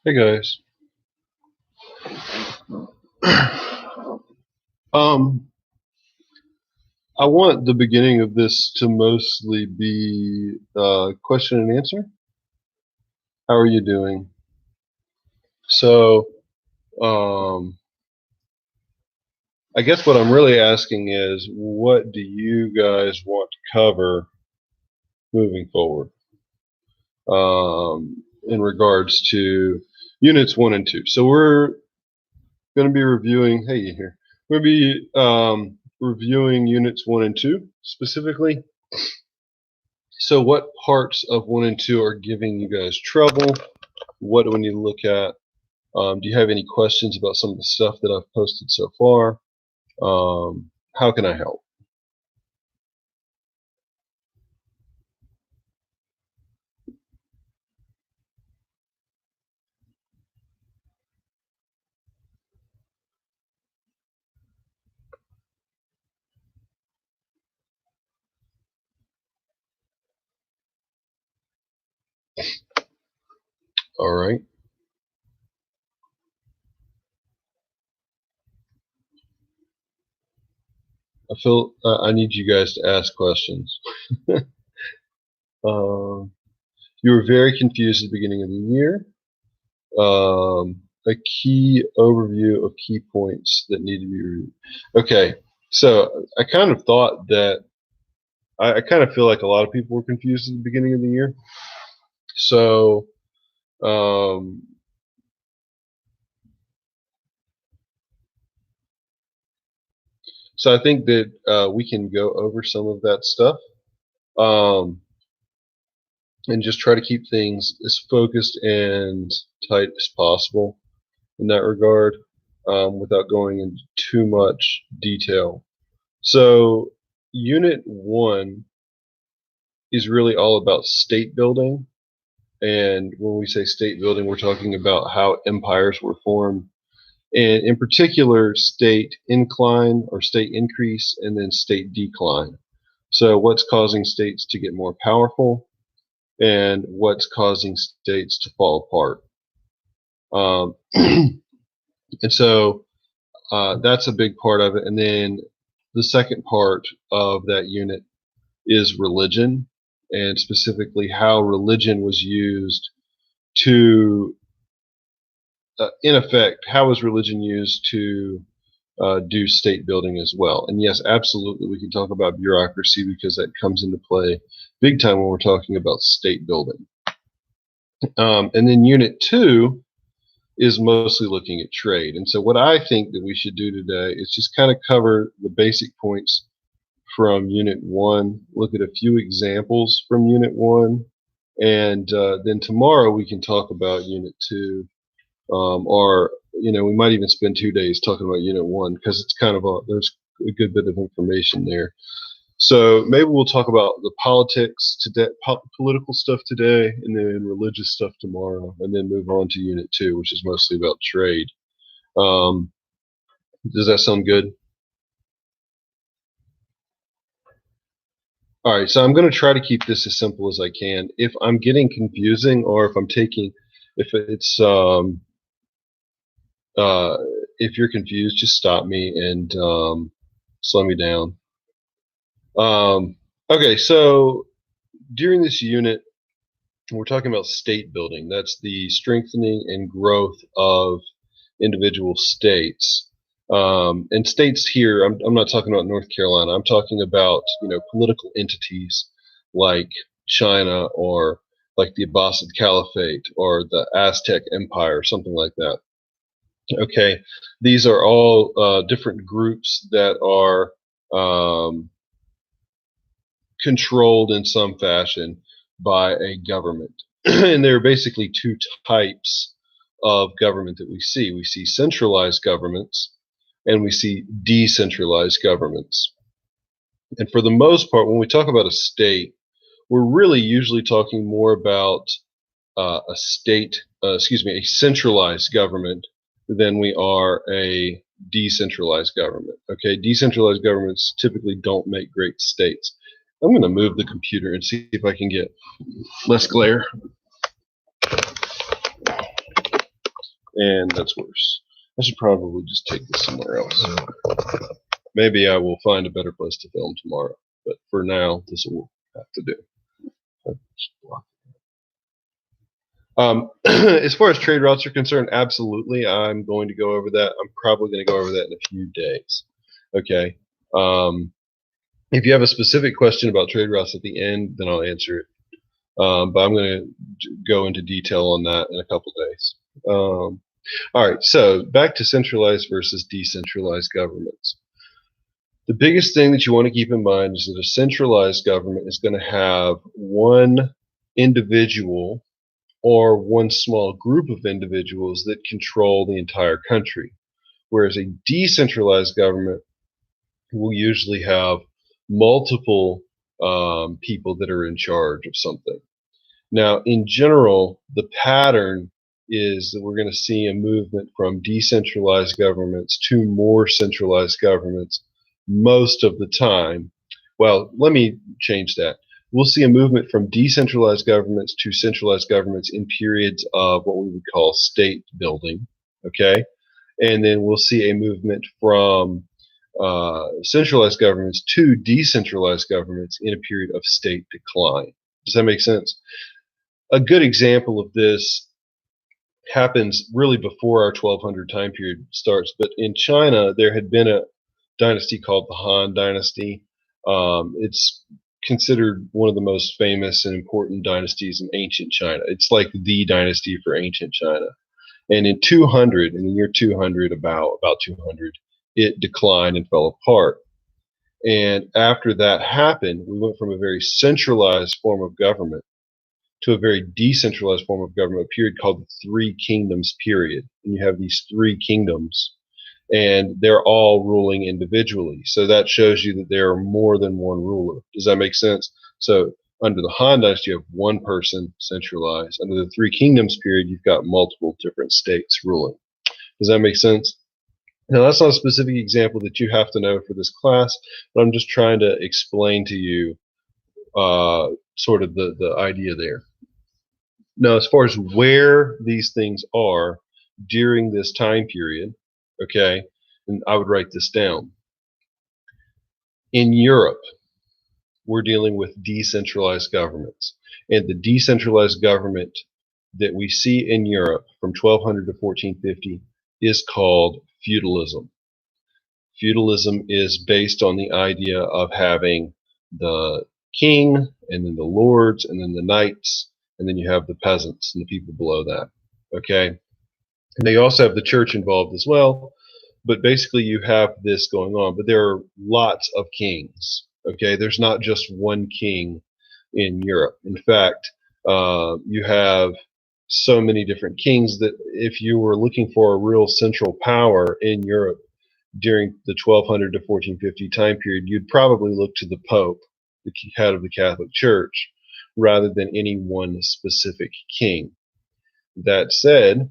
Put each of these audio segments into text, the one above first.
Hey guys. Um, I want the beginning of this to mostly be question and answer. How are you doing? So, um, I guess what I'm really asking is, what do you guys want to cover moving forward in regards to units 1 and 2? So we're going to be reviewing. Hey, you here? We're going to be reviewing units 1 and 2 specifically. So what parts of 1 and 2 are giving you guys trouble? What do we need to look at? Do you have any questions about some of the stuff that I've posted so far? How can I help? All right. I feel I need you guys to ask questions. Um, you were very confused at the beginning of the year. A key overview of key points that need to be reviewed. Okay, so I kind of thought that I kind of feel like a lot of people were confused at the beginning of the year. So um, I think that we can go over some of that stuff um, and just try to keep things as focused and tight as possible in that regard without going into too much detail. So Unit 1 is really all about state building. And when we say state building, we're talking about how empires were formed, and in particular, state incline or state increase and then state decline. So, what's causing states to get more powerful and what's causing states to fall apart. And so, that's a big part of it. And then the second part of that unit is religion, and specifically how religion was used to, in effect, how was religion used to do state building as well? And yes, absolutely, we can talk about bureaucracy because that comes into play big time when we're talking about state building. And then Unit 2 is mostly looking at trade. And so, what I think that we should do today is just kind of cover the basic points from Unit 1, look at a few examples from Unit 1, and then tomorrow we can talk about Unit 2. Or we might even spend 2 days talking about Unit 1 because it's kind of there's a good bit of information there. So maybe we'll talk about the politics today, political stuff today, and then religious stuff tomorrow, and then move on to Unit 2, which is mostly about trade. Um, does that sound good? All right, so I'm going to try to keep this as simple as I can. If I'm getting confusing, or if it's if you're confused, just stop me and slow me down. Okay, so during this unit, we're talking about state building. That's the strengthening and growth of individual states. And states here, I'm not talking about North Carolina. I'm talking about political entities like China or like the Abbasid Caliphate or the Aztec Empire, something like that. Okay, these are all different groups that are controlled in some fashion by a government. And there are basically two types of government that we see. We see centralized governments and we see decentralized governments. And for the most part, when we talk about a state, we're really usually talking more about a centralized government than we are a decentralized government. Okay, decentralized governments typically don't make great states. I'm going to move the computer and see if I can get less glare. and that's worse. I should probably just take this somewhere else. Maybe I will find a better place to film tomorrow, but for now, this will have to do. As far as trade routes are concerned, absolutely, I'm going to go over that. I'm probably going to go over that in a few days. Okay. If you have a specific question about trade routes at the end, then I'll answer it. But I'm going to go into detail on that in a couple days. All right, so back to centralized versus decentralized governments. The biggest thing that you want to keep in mind is that a centralized government is going to have one individual or one small group of individuals that control the entire country, whereas a decentralized government will usually have multiple people that are in charge of something. Now, in general, the pattern is that we're going to see a movement from decentralized governments to more centralized governments most of the time. Well, let me change that. We'll see a movement from decentralized governments to centralized governments in periods of what we would call state building, okay? And then we'll see a movement from centralized governments to decentralized governments in a period of state decline. Does that make sense? A good example of this happens really before our 1200 time period starts, but in China, there had been a dynasty called the Han Dynasty. It's considered one of the most famous and important dynasties in ancient China. It's like the dynasty for ancient China. And in the year 200, about 200, it declined and fell apart. And after that happened, we went from a very centralized form of government to a very decentralized form of government, a period called the Three Kingdoms period. And you have these three kingdoms, and they're all ruling individually. So that shows you that there are more than one ruler. Does that make sense? So under the Han Dynasty, you have one person centralized. Under the Three Kingdoms period, you've got multiple different states ruling. Does that make sense? Now, that's not a specific example that you have to know for this class, but I'm just trying to explain to you sort of the idea there. Now, as far as where these things are during this time period, okay, and I would write this down. In Europe, we're dealing with decentralized governments. And the decentralized government that we see in Europe from 1200 to 1450 is called feudalism. Feudalism is based on the idea of having the king, and then the lords, and then the knights, and then you have the peasants and the people below that. Okay? And they also have the church involved as well, but basically you have this going on. But there are lots of kings. Okay? There's not just one king in Europe. In fact, you have so many different kings that if you were looking for a real central power in Europe during the 1200 to 1450 time period, you'd probably look to the Pope, the head of the Catholic Church, rather than any one specific king. That said,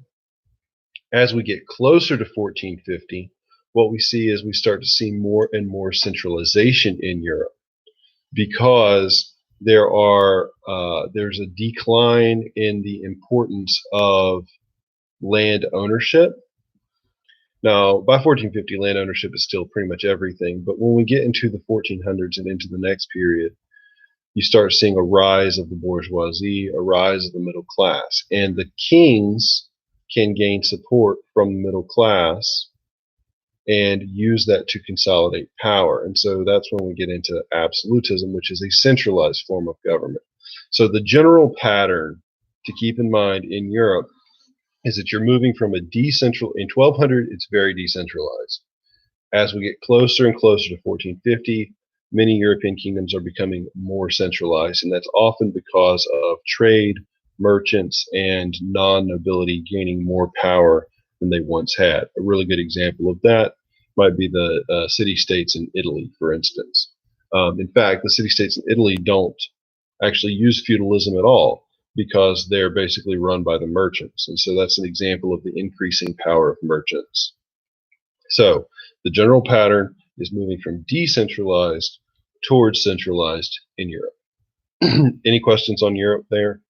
as we get closer to 1450, what we see is we start to see more and more centralization in Europe, because there's a decline in the importance of land ownership. Now, by 1450, land ownership is still pretty much everything, but when we get into the 1400s and into the next period, you start seeing a rise of the bourgeoisie, a rise of the middle class, and the kings can gain support from the middle class and use that to consolidate power. And so that's when we get into absolutism, which is a centralized form of government. So the general pattern to keep in mind in Europe is that you're moving from a in 1200, it's very decentralized. As we get closer and closer to 1450, many European kingdoms are becoming more centralized, and that's often because of trade, merchants, and non-nobility gaining more power than they once had. A really good example of that might be the city-states in Italy, for instance. In fact, the city-states in Italy don't actually use feudalism at all, because they're basically run by the merchants. And so that's an example of the increasing power of merchants. So the general pattern is moving from decentralized towards centralized in Europe. Any questions on Europe there?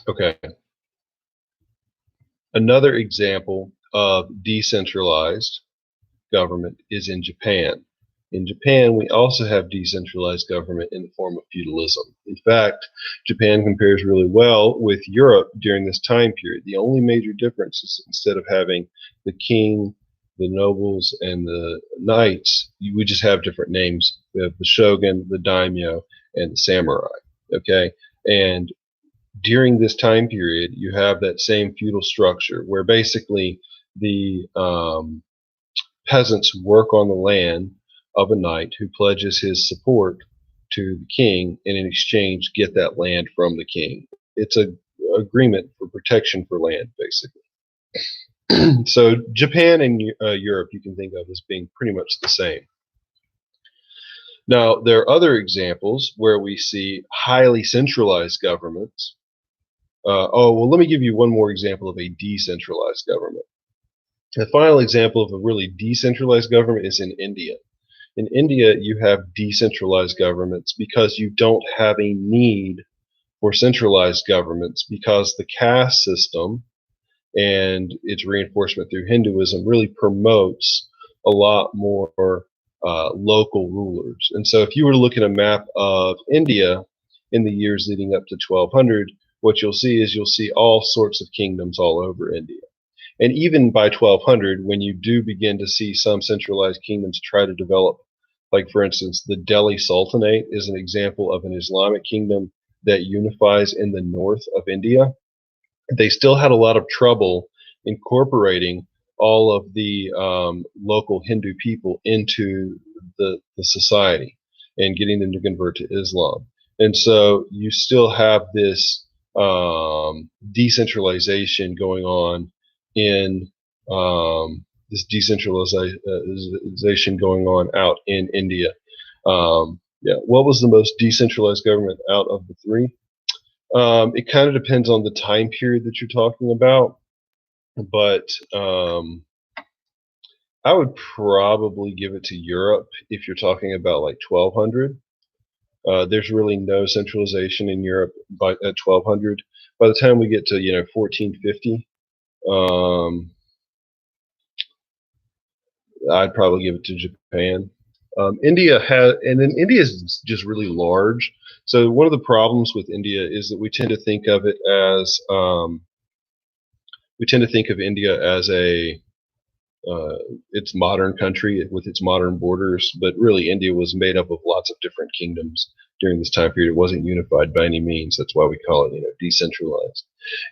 Okay. Another example of decentralized government is in Japan. In Japan, we also have decentralized government in the form of feudalism. In fact, Japan compares really well with Europe during this time period. The only major difference is instead of having the king, the nobles, and the knights, we just have different names. We have the shogun, the daimyo, and the samurai. Okay, and during this time period, you have that same feudal structure where basically the peasants work on the land of a knight who pledges his support to the king and in exchange get that land from the king. It's a agreement for protection for land, basically. So Japan and Europe you can think of as being pretty much the same. Now, there are other examples where we see highly centralized governments. Well, let me give you one more example of a decentralized government. The final example of a really decentralized government is in India. In India, you have decentralized governments because you don't have a need for centralized governments because the caste system and its reinforcement through Hinduism really promotes a lot more local rulers. And so if you were to look at a map of India in the years leading up to 1200, what you'll see is you'll see all sorts of kingdoms all over India. And even by 1200, when you do begin to see some centralized kingdoms try to develop, like for instance, the Delhi Sultanate is an example of an Islamic kingdom that unifies in the north of India. They still had a lot of trouble incorporating all of the local Hindu people into the society and getting them to convert to Islam. And so you still have this decentralization going on in this decentralization going on out in India. Yeah, what was the most decentralized government out of the three? It kind of depends on the time period that you're talking about, but I would probably give it to Europe if you're talking about like 1200. There's really no centralization in Europe at 1200. By the time we get to 1450, I'd probably give it to Japan. India is just really large. So one of the problems with India is that we tend to think of it as India as a its modern country with its modern borders, but really India was made up of lots of different kingdoms during this time period. It wasn't unified by any means. That's why we call it decentralized.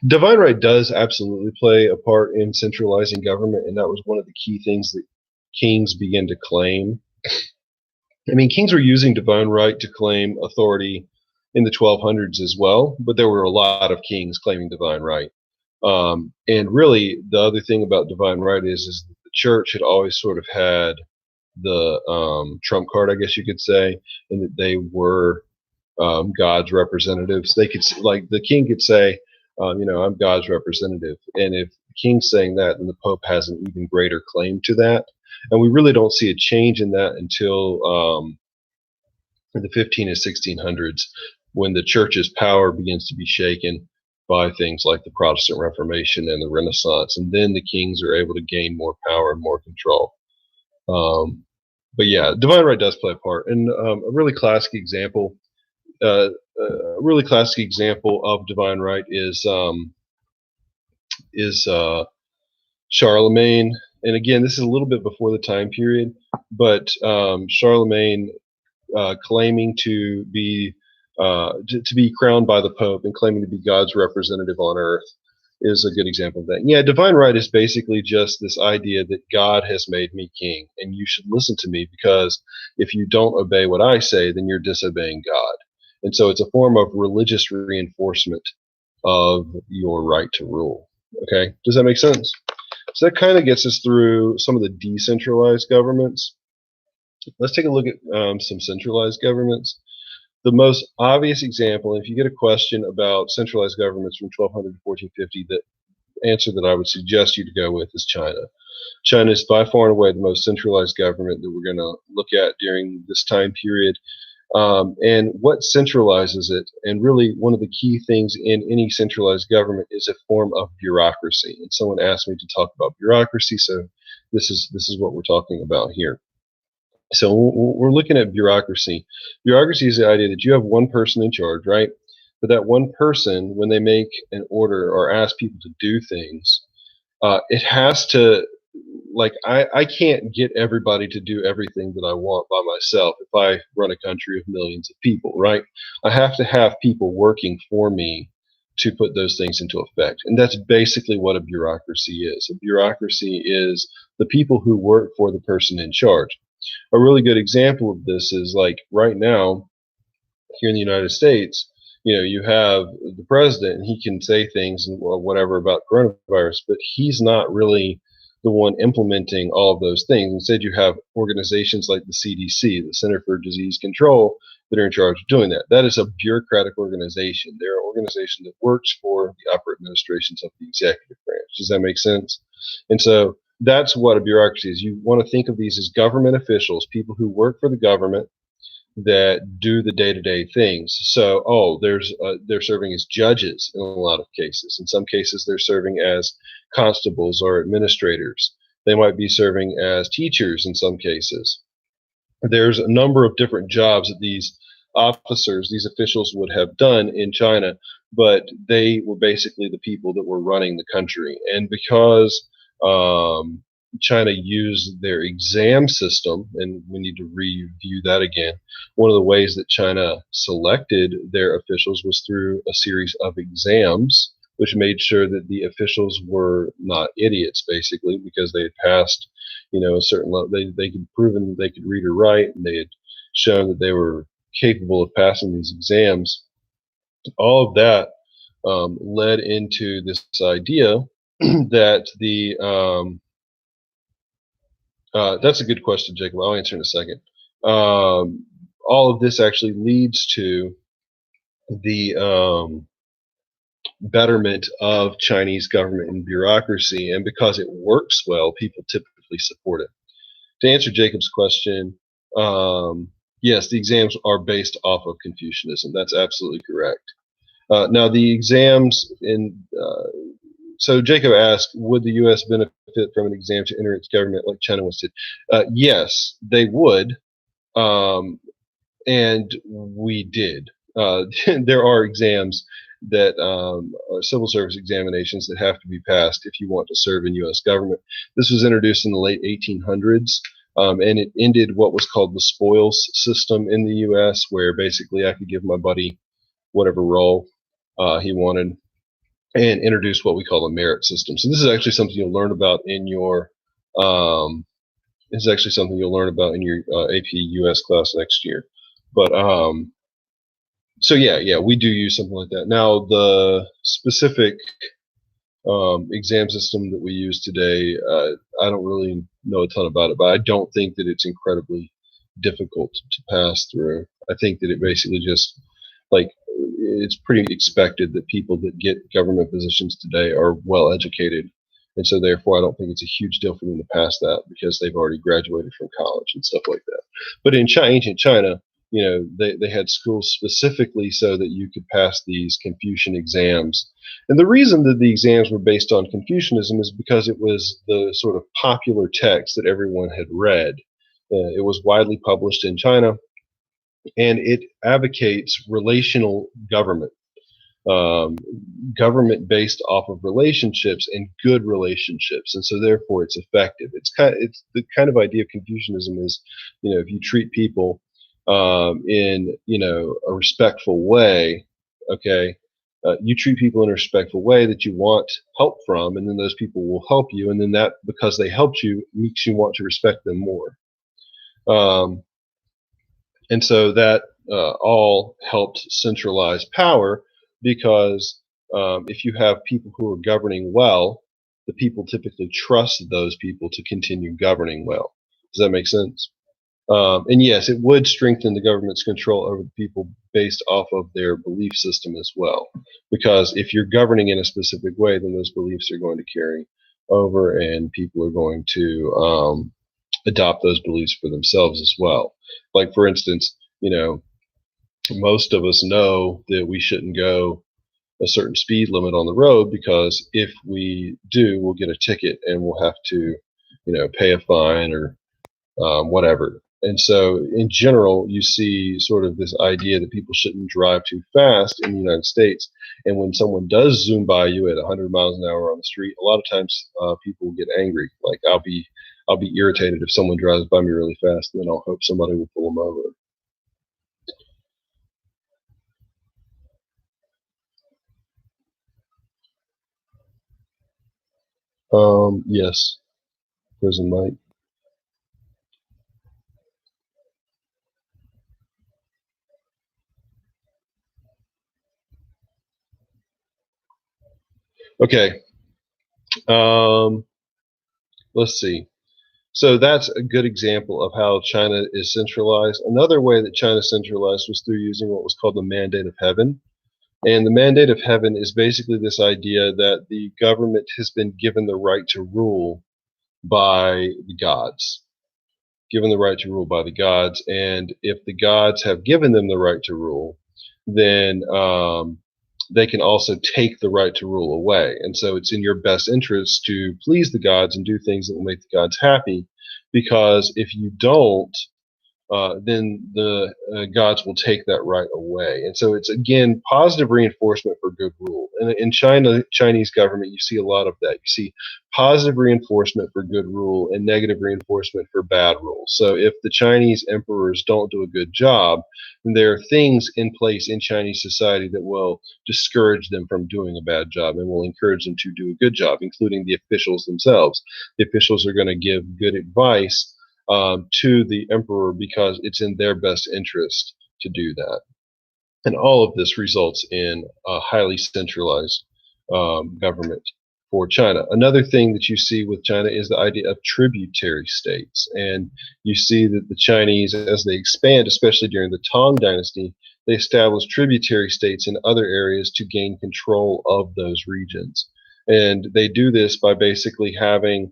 Divine right does absolutely play a part in centralizing government, and that was one of the key things that kings began to claim. I mean, kings were using divine right to claim authority in the 1200s as well, but there were a lot of kings claiming divine right. And really, the other thing about divine right is that the church had always sort of had the trump card, I guess you could say, and that they were God's representatives. They could, like, the king could say, I'm God's representative, and if the king's saying that, then the Pope has an even greater claim to that. And we really don't see a change in that until the 15 and 1600s, when the church's power begins to be shaken by things like the Protestant Reformation and the Renaissance, and then the kings are able to gain more power and more control. But yeah, divine right does play a part, and a really classic example of divine right is Charlemagne. And again, this is a little bit before the time period, but Charlemagne claiming to be crowned by the Pope and claiming to be God's representative on earth is a good example of that. And yeah, divine right is basically just this idea that God has made me king, and you should listen to me, because if you don't obey what I say, then you're disobeying God. And so it's a form of religious reinforcement of your right to rule. Okay, does that make sense? So that kind of gets us through some of the decentralized governments. Let's take a look at some centralized governments. The most obvious example, if you get a question about centralized governments from 1200 to 1450, the answer that I would suggest you to go with is China. China is by far and away the most centralized government that we're going to look at during this time period. And what centralizes it, and really one of the key things in any centralized government, is a form of bureaucracy. And someone asked me to talk about bureaucracy, so this is what we're talking about here. So we're looking at bureaucracy. Bureaucracy is the idea that you have one person in charge, right? But that one person, when they make an order or ask people to do things, it has to, like, I can't get everybody to do everything that I want by myself if I run a country of millions of people, right? I have to have people working for me to put those things into effect. And that's basically what a bureaucracy is. A bureaucracy is the people who work for the person in charge. A really good example of this is, like, right now here in the United States, you have the president, and he can say things and whatever about coronavirus, but he's not really the one implementing all of those things. Instead, you have organizations like the CDC, the Center for Disease Control, that are in charge of doing that. That is a bureaucratic organization. They're an organization that works for the upper administrations of the executive branch. Does that make sense? And so that's what a bureaucracy is. You want to think of these as government officials, people who work for the government, that do the day-to-day things. So, they're serving as judges in a lot of cases. In some cases, they're serving as constables or administrators. They might be serving as teachers in some cases. There's a number of different jobs that these officers, these officials, would have done in China, but they were basically the people that were running the country. And because China used their exam system, and we need to review that again. One of the ways that China selected their officials was through a series of exams, which made sure that the officials were not idiots, basically, because they had passed, a certain level. They could proven that they could read or write, and they had shown that they were capable of passing these exams. All of that led into this idea that that's a good question, Jacob. I'll answer in a second. All of this actually leads to the betterment of Chinese government and bureaucracy, and because it works well, people typically support it. To answer Jacob's question, yes, the exams are based off of Confucianism. That's absolutely correct. Now, the exams so Jacob asked, would the U.S. benefit from an exam to enter its government like China wants to? Yes, they would, and we did. There are exams that civil service examinations that have to be passed if you want to serve in U.S. government. This was introduced in the late 1800s, and it ended what was called the spoils system in the U.S., where basically I could give my buddy whatever role he wanted, and introduce what we call a merit system. So this is actually something you'll learn about in your AP US class next year. But so yeah, we do use something like that. Now, the specific exam system that we use today, I don't really know a ton about it, but I don't think that it's incredibly difficult to pass through. I think that it basically just, like, it's pretty expected that people that get government positions today are well educated, and so therefore I don't think it's a huge deal for them to pass that, because they've already graduated from college and stuff like that. But in ancient China, they had schools specifically so that you could pass these Confucian exams. And the reason that the exams were based on Confucianism is because it was the sort of popular text that everyone had read. It was widely published in China, and it advocates relational government, government based off of relationships and good relationships, and so therefore it's effective. It's the kind of idea of Confucianism is, if you treat people in a respectful way, okay, you treat people in a respectful way that you want help from, and then those people will help you, and then that, because they helped you, makes you want to respect them more. And so that all helped centralize power, because if you have people who are governing well, the people typically trust those people to continue governing well. Does that make sense? And yes, it would strengthen the government's control over the people based off of their belief system as well. Because if you're governing in a specific way, then those beliefs are going to carry over, and people are going to adopt those beliefs for themselves as well. Like, for instance, most of us know that we shouldn't go a certain speed limit on the road, because if we do, we'll get a ticket and we'll have to, pay a fine or whatever. And so, in general, you see sort of this idea that people shouldn't drive too fast in the United States. And when someone does zoom by you at 100 miles an hour on the street, a lot of times people get angry. Like I'll be irritated if someone drives by me really fast, and then I'll hope somebody will pull them over. Yes, prison Mike. Okay. Um, let's see. So that's a good example of how China is centralized. Another way that China centralized was through using what was called the mandate of heaven. And the mandate of heaven is basically this idea that the government has been given the right to rule by the gods, given the right to rule by the gods. And if the gods have given them the right to rule, then they can also take the right to rule away. And so it's in your best interest to please the gods and do things that will make the gods happy, because if you don't, then the gods will take that right away. And so it's, again, positive reinforcement for good rule. And in Chinese government, you see a lot of that. You see positive reinforcement for good rule and negative reinforcement for bad rule. So if the Chinese emperors don't do a good job, then there are things in place in Chinese society that will discourage them from doing a bad job and will encourage them to do a good job, including the officials themselves. The officials are going to give good advice to the emperor because it's in their best interest to do that. And all of this results in a highly centralized government for China. Another thing that you see with China is the idea of tributary states. And you see that the Chinese, as they expand, especially during the Tang Dynasty, they establish tributary states in other areas to gain control of those regions. And they do this by basically having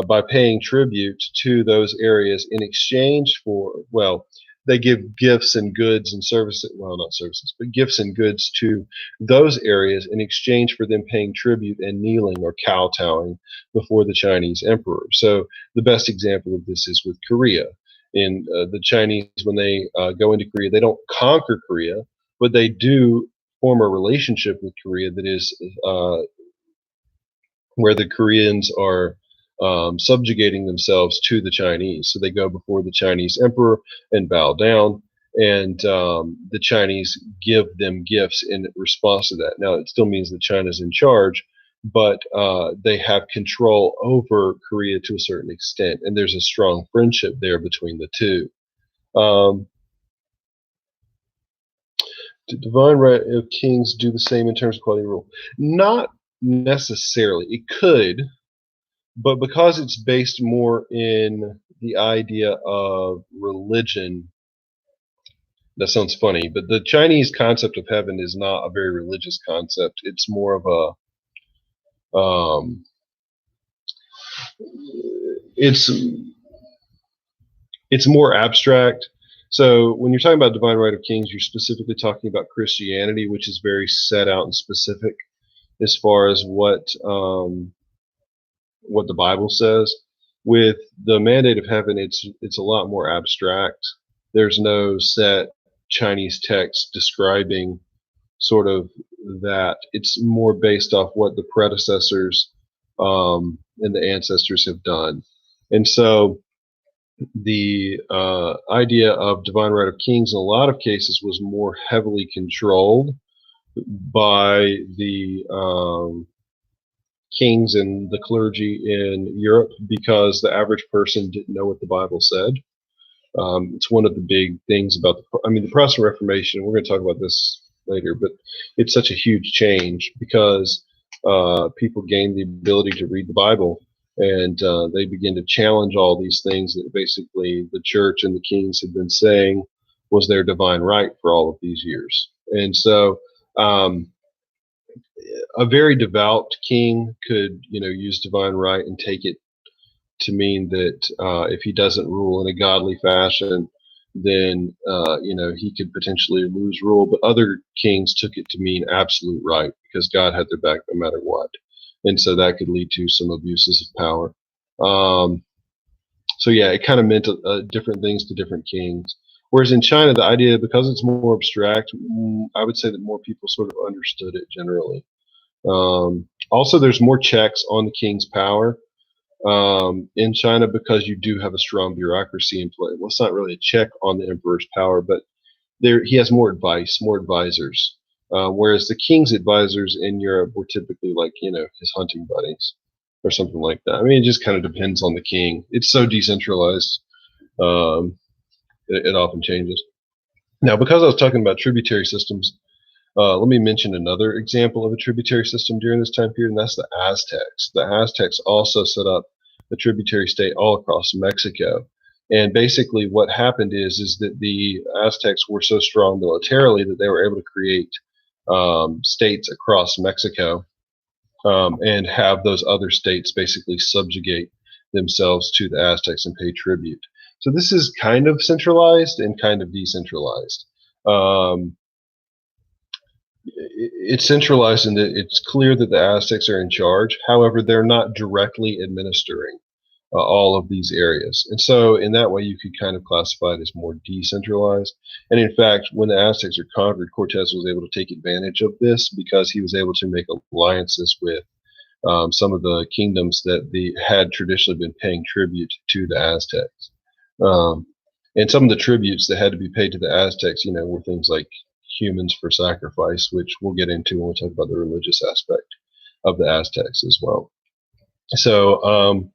by paying tribute to those areas in exchange for, well, they give gifts and goods and services, well, not services, but gifts and goods to those areas in exchange for them paying tribute and kneeling or kowtowing before the Chinese emperor. So the best example of this is with Korea. In the Chinese, when they go into Korea, they don't conquer Korea, but they do form a relationship with Korea that is where the Koreans are subjugating themselves to the Chinese. So they go before the Chinese emperor and bow down, and the Chinese give them gifts in response to that. Now, it still means that China's in charge, but they have control over Korea to a certain extent, and there's a strong friendship there between the two. Did divine right of kings do the same in terms of quality of rule? Not necessarily. It could, but because it's based more in the idea of religion, that sounds funny, but the Chinese concept of heaven is not a very religious concept. It's more of a it's more abstract. So when you're talking about divine right of kings, you're specifically talking about Christianity, which is very set out and specific as far as what the Bible says. With the mandate of heaven, it's a lot more abstract. There's no set Chinese text describing sort of that. It's more based off what the predecessors and the ancestors have done. And so the idea of divine right of kings in a lot of cases was more heavily controlled by the kings and the clergy in Europe, because the average person didn't know what the Bible said. It's one of the big things about the Protestant Reformation. We're going to talk about this later, but it's such a huge change because people gained the ability to read the Bible, and they begin to challenge all these things that basically the church and the kings had been saying was their divine right for all of these years. And so a very devout king could, use divine right and take it to mean that if he doesn't rule in a godly fashion, then he could potentially lose rule. But other kings took it to mean absolute right because God had their back no matter what, and so that could lead to some abuses of power. So yeah, it kind of meant different things to different kings. Whereas in China, the idea, because it's more abstract, I would say that more people sort of understood it generally. Also, there's more checks on the king's power in China because you do have a strong bureaucracy in place. Well, it's not really a check on the emperor's power, but he has more advice, more advisors. Whereas the king's advisors in Europe were typically like, his hunting buddies or something like that. I mean, it just kind of depends on the king. It's so decentralized. Um, it often changes. Now, because I was talking about tributary systems, let me mention another example of a tributary system during this time period, and that's the Aztecs. The Aztecs also set up a tributary state all across Mexico. And basically what happened is that the Aztecs were so strong militarily that they were able to create states across Mexico and have those other states basically subjugate themselves to the Aztecs and pay tribute. So this is kind of centralized and kind of decentralized. It's centralized in that it's clear that the Aztecs are in charge. However, they're not directly administering all of these areas. And so in that way, you could kind of classify it as more decentralized. And in fact, when the Aztecs are conquered, Cortez was able to take advantage of this because he was able to make alliances with some of the kingdoms that had traditionally been paying tribute to the Aztecs. And some of the tributes that had to be paid to the Aztecs, were things like humans for sacrifice, which we'll get into when we talk about the religious aspect of the Aztecs as well. So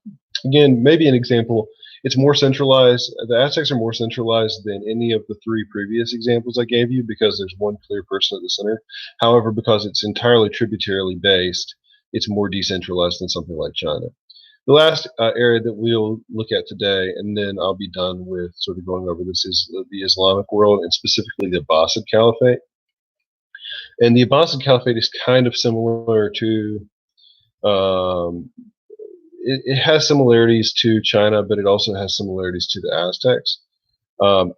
again, maybe an example, it's more centralized. The Aztecs are more centralized than any of the three previous examples I gave you because there's one clear person at the center. However, because it's entirely tributarily based, it's more decentralized than something like China. The last area that we'll look at today, and then I'll be done with sort of going over this, is the Islamic world, and specifically the Abbasid Caliphate. And the Abbasid Caliphate is kind of similar to, it has similarities to China, but it also has similarities to the Aztecs.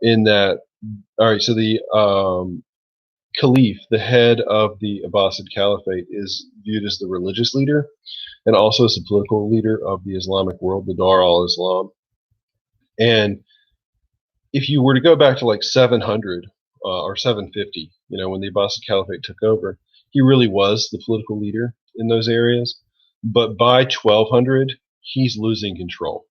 In that, all right, so the Caliph, the head of the Abbasid Caliphate, is viewed as the religious leader and also as the political leader of the Islamic world, the Dar al-Islam. And if you were to go back to like 700 or 750, when the Abbasid Caliphate took over, he really was the political leader in those areas. But by 1200, he's losing control.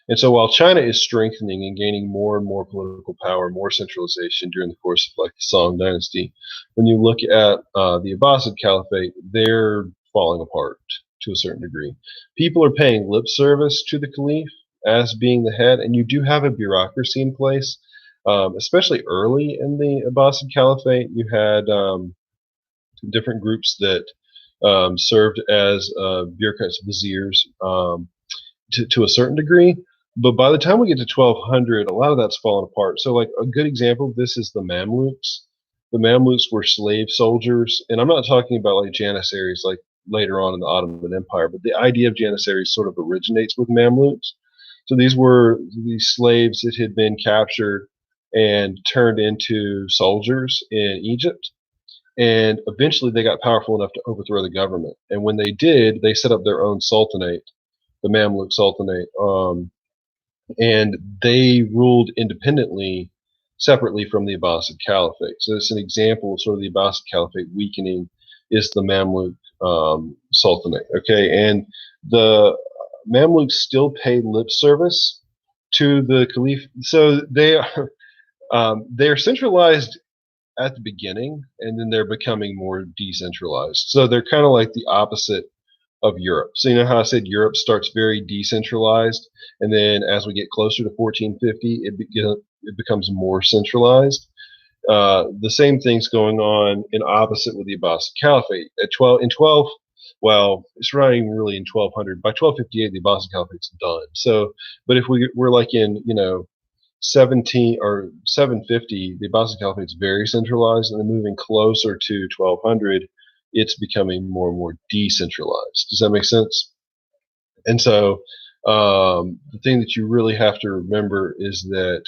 And so while China is strengthening and gaining more and more political power, more centralization during the course of like the Song dynasty, when you look at the Abbasid Caliphate, they're falling apart to a certain degree. People are paying lip service to the Caliph as being the head, and you do have a bureaucracy in place, especially early in the Abbasid Caliphate. You had different groups that served as bureaucrats, viziers, to a certain degree. But by the time we get to 1200, a lot of that's fallen apart. So like a good example of this is the Mamluks. The Mamluks were slave soldiers, and I'm not talking about like Janissaries like later on in the Ottoman Empire, but the idea of Janissaries sort of originates with Mamluks. So these were these slaves that had been captured and turned into soldiers in Egypt. And eventually they got powerful enough to overthrow the government. And when they did, they set up their own sultanate, the Mamluk Sultanate. And they ruled independently, separately from the Abbasid Caliphate. So it's an example of sort of the Abbasid Caliphate weakening is the Mamluk Sultanate. Okay, and the Mamluks still pay lip service to the Caliph. So they're centralized at the beginning, and then they're becoming more decentralized. So they're kind of like the opposite of Europe. So you know how I said Europe starts very decentralized, and then as we get closer to 1450, it becomes more centralized. The same thing's going on in opposite with the Abbasid Caliphate. Well, it's running really in 1200. By 1258, the Abbasid Caliphate's done. So, but if we're like in 17 or 750, the Abbasid Caliphate's very centralized, and then moving closer to 1200, it's becoming more and more decentralized. Does that make sense? And so the thing that you really have to remember is that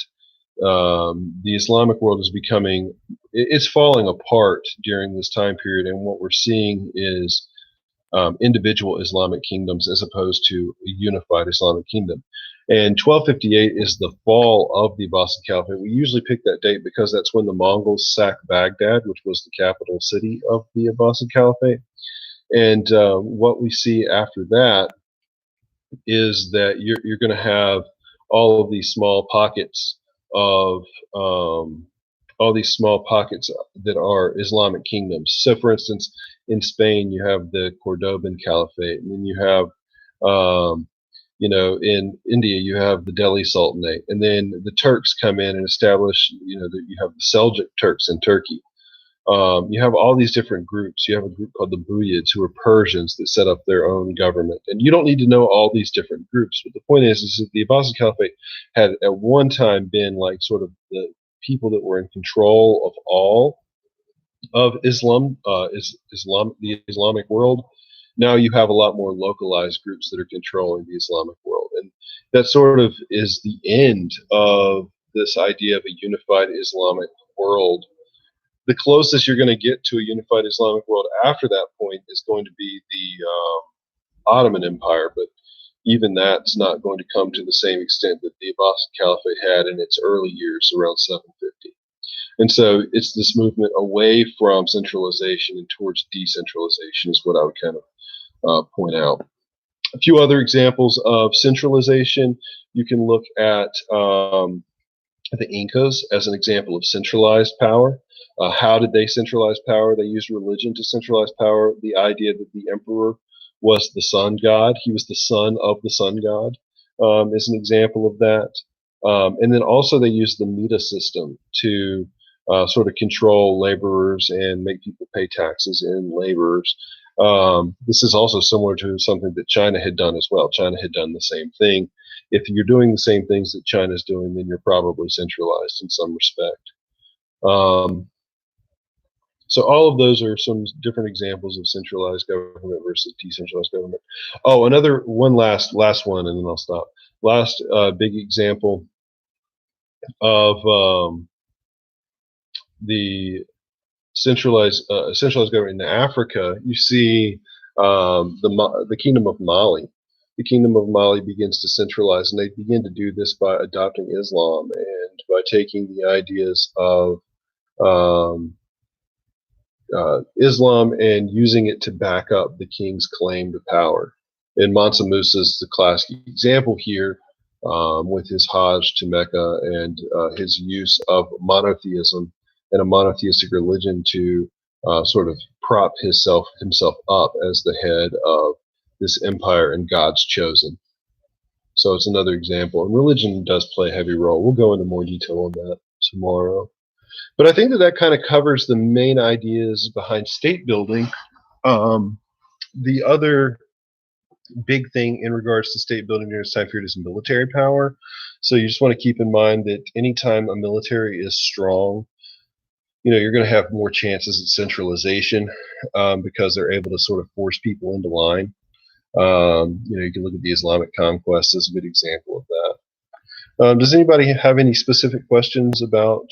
The Islamic world is becoming, it's falling apart during this time period, and what we're seeing is individual Islamic kingdoms as opposed to a unified Islamic kingdom. And 1258 is the fall of the Abbasid Caliphate. We usually pick that date because that's when the Mongols sacked Baghdad, which was the capital city of the Abbasid Caliphate. And what we see after that is that you're going to have all of these small pockets of all these small pockets that are Islamic kingdoms. So, for instance, in Spain, you have the Cordoban Caliphate, and then you have, in India, you have the Delhi Sultanate, and then the Turks come in and establish, that you have the Seljuk Turks in Turkey. You have all these different groups. You have a group called the Buyids, who are Persians that set up their own government. And you don't need to know all these different groups, but the point is that the Abbasid Caliphate had at one time been like sort of the people that were in control of all of Islam, the Islamic world. Now you have a lot more localized groups that are controlling the Islamic world. And that sort of is the end of this idea of a unified Islamic world. The closest you're going to get to a unified Islamic world after that point is going to be the Ottoman Empire, but even that's not going to come to the same extent that the Abbasid Caliphate had in its early years around 750. And so it's this movement away from centralization and towards decentralization is what I would kind of point out. A few other examples of centralization. You can look at the Incas as an example of centralized power. How did they centralize power? They used religion to centralize power. The idea that the emperor was the sun god, he was the son of the sun god, is an example of that. And then also they used the meta system to sort of control laborers and make people pay taxes in laborers. This is also similar to something that China had done as well. China had done the same thing. If you're doing the same things that China's doing, then you're probably centralized in some respect. So all of those are some different examples of centralized government versus decentralized government. Oh, one last one, and then I'll stop. Last big example of the centralized government in Africa. You see the Kingdom of Mali. The Kingdom of Mali begins to centralize, and they begin to do this by adopting Islam and by taking the ideas of Islam and using it to back up the king's claim to power. And Mansa Musa is the classic example here, with his Hajj to Mecca and his use of monotheism and a monotheistic religion to sort of prop himself up as the head of this empire and God's chosen. So it's another example. And religion does play a heavy role. We'll go into more detail on that tomorrow. But I think that kind of covers the main ideas behind state building. The other big thing in regards to state building during this time period is military power. So you just want to keep in mind that anytime a military is strong, you're going to have more chances at centralization because they're able to sort of force people into line. You can look at the Islamic conquest as a good example of that. Does anybody have any specific questions about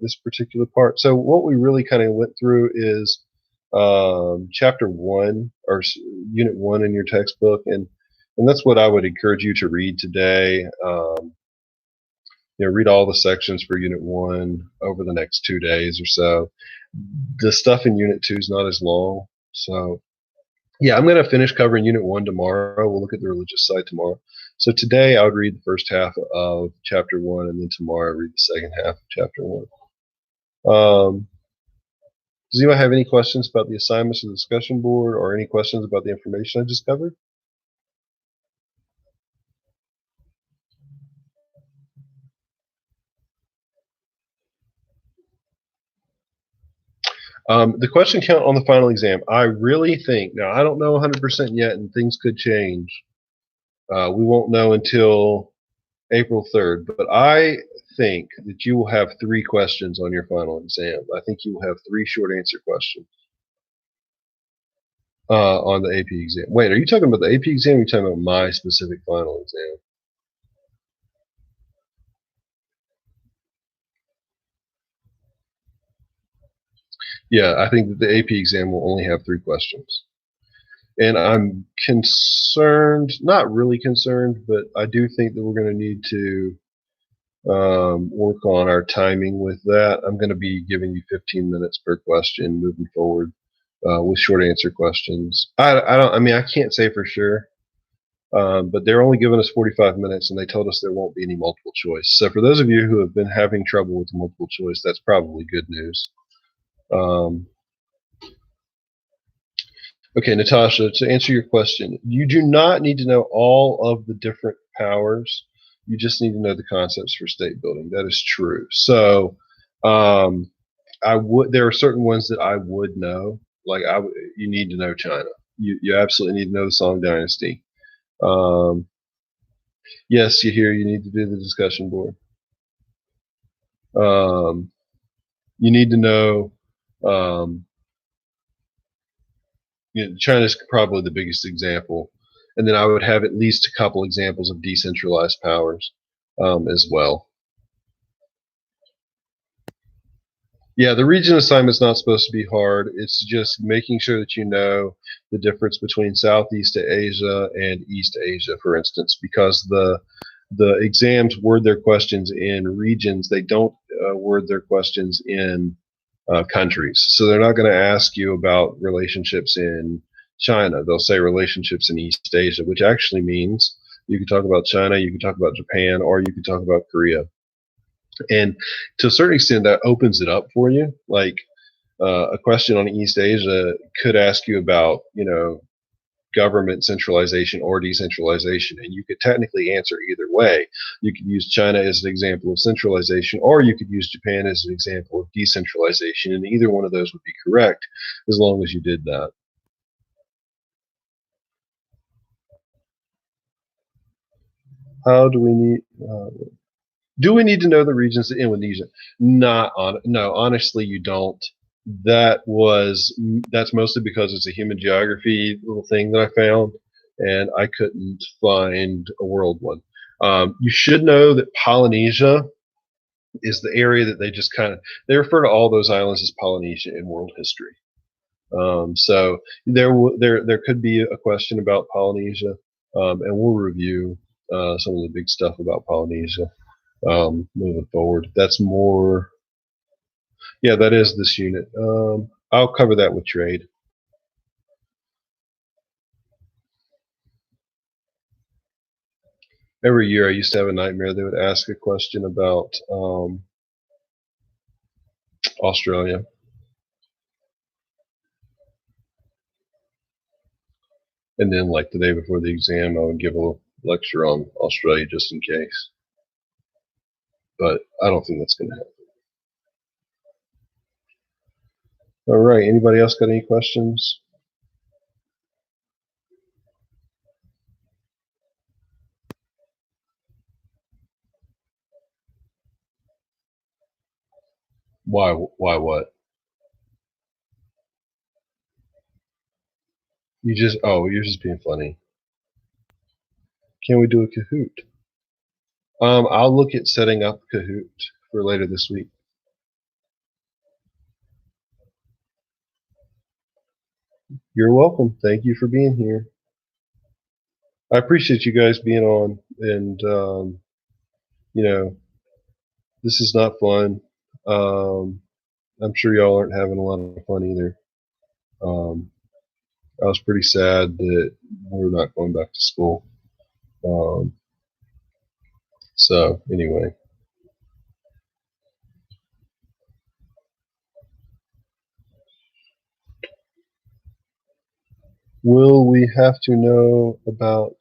this particular part? So what we really kind of went through is chapter 1 or unit 1 in your textbook, and that's what I would encourage you to read today. Read all the sections for unit 1 over the next 2 days or so. The stuff in unit 2 is not as long, so yeah, I'm going to finish covering unit 1 tomorrow. We'll look at the religious side tomorrow. So today I would read the first half of chapter 1, and then tomorrow I read the second half of chapter 1. Does anyone have any questions about the assignments of the discussion board, or any questions about the information I just covered? The question count on the final exam. I really think, now I don't know 100% yet, and things could change. We won't know until April 3rd, but I think that you will have 3 questions on your final exam. I think you will have 3 short answer questions on the AP exam. Wait, are you talking about the AP exam, or are you talking about my specific final exam? Yeah, I think that the AP exam will only have 3 questions. And I'm concerned, not really concerned, but I do think that we're going to need to work on our timing with that. I'm going to be giving you 15 minutes per question moving forward with short answer questions. I don't. I mean, I can't say for sure, but they're only giving us 45 minutes, and they told us there won't be any multiple choice. So for those of you who have been having trouble with multiple choice, that's probably good news. Um, Okay, Natasha, to answer your question, you do not need to know all of the different powers. You just need to know the concepts for state building. That is true. So, um, I would. There are certain ones that I would know. Like you need to know China. You absolutely need to know the Song Dynasty. Um, yes, you hear. You need to do the discussion board. Um, you need to know. Um, China's probably the biggest example, and then I would have at least a couple examples of decentralized powers as well. Yeah, the region assignment's not supposed to be hard. It's just making sure that you know the difference between Southeast Asia and East Asia, for instance, because the exams word their questions in regions. They don't word their questions in countries. So they're not going to ask you about relationships in China. They'll say relationships in East Asia, which actually means you can talk about China, you can talk about Japan, or you can talk about Korea. And to a certain extent, that opens it up for you. Like a question on East Asia could ask you about, government centralization or decentralization, and you could technically answer either way. You could use China as an example of centralization, or you could use Japan as an example of decentralization, and either one of those would be correct as long as you did that. How do we need? Do we need to know the regions of Indonesia? Not on. No, honestly, you don't. That's mostly because it's a human geography little thing that I found, and I couldn't find a world one. You should know that Polynesia is the area that they refer to all those islands as Polynesia in world history. So there could be a question about Polynesia, and we'll review some of the big stuff about Polynesia moving forward. That's more. Yeah, that is this unit. I'll cover that with trade. Every year I used to have a nightmare. They would ask a question about Australia. And then, like the day before the exam, I would give a lecture on Australia just in case. But I don't think that's going to happen. All right. Anybody else got any questions? Why? Why what? You're just being funny. Can we do a Kahoot? I'll look at setting up Kahoot for later this week. You're welcome. Thank you for being here. I appreciate you guys being on, and you know, this is not fun. Um, I'm sure y'all aren't having a lot of fun either. Um, I was pretty sad that we're not going back to school. Um, so anyway, will we have to know about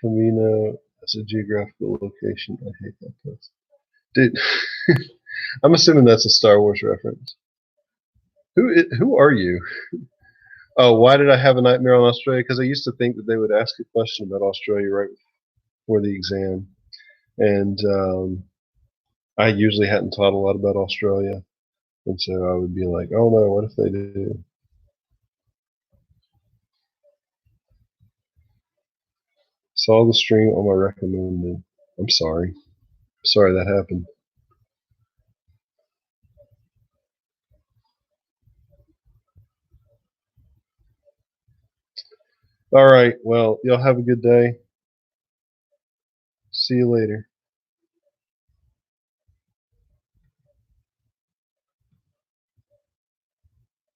Camino as a geographical location? I hate that place. Dude, I'm assuming that's a Star Wars reference. Who are you? Oh, why did I have a nightmare on Australia? Because I used to think that they would ask a question about Australia right before the exam, and I usually hadn't taught a lot about Australia, and so I would be like, "Oh no, what if they do?" Saw the stream on my recommended. I'm sorry. Sorry that happened. All right. Well, y'all have a good day. See you later.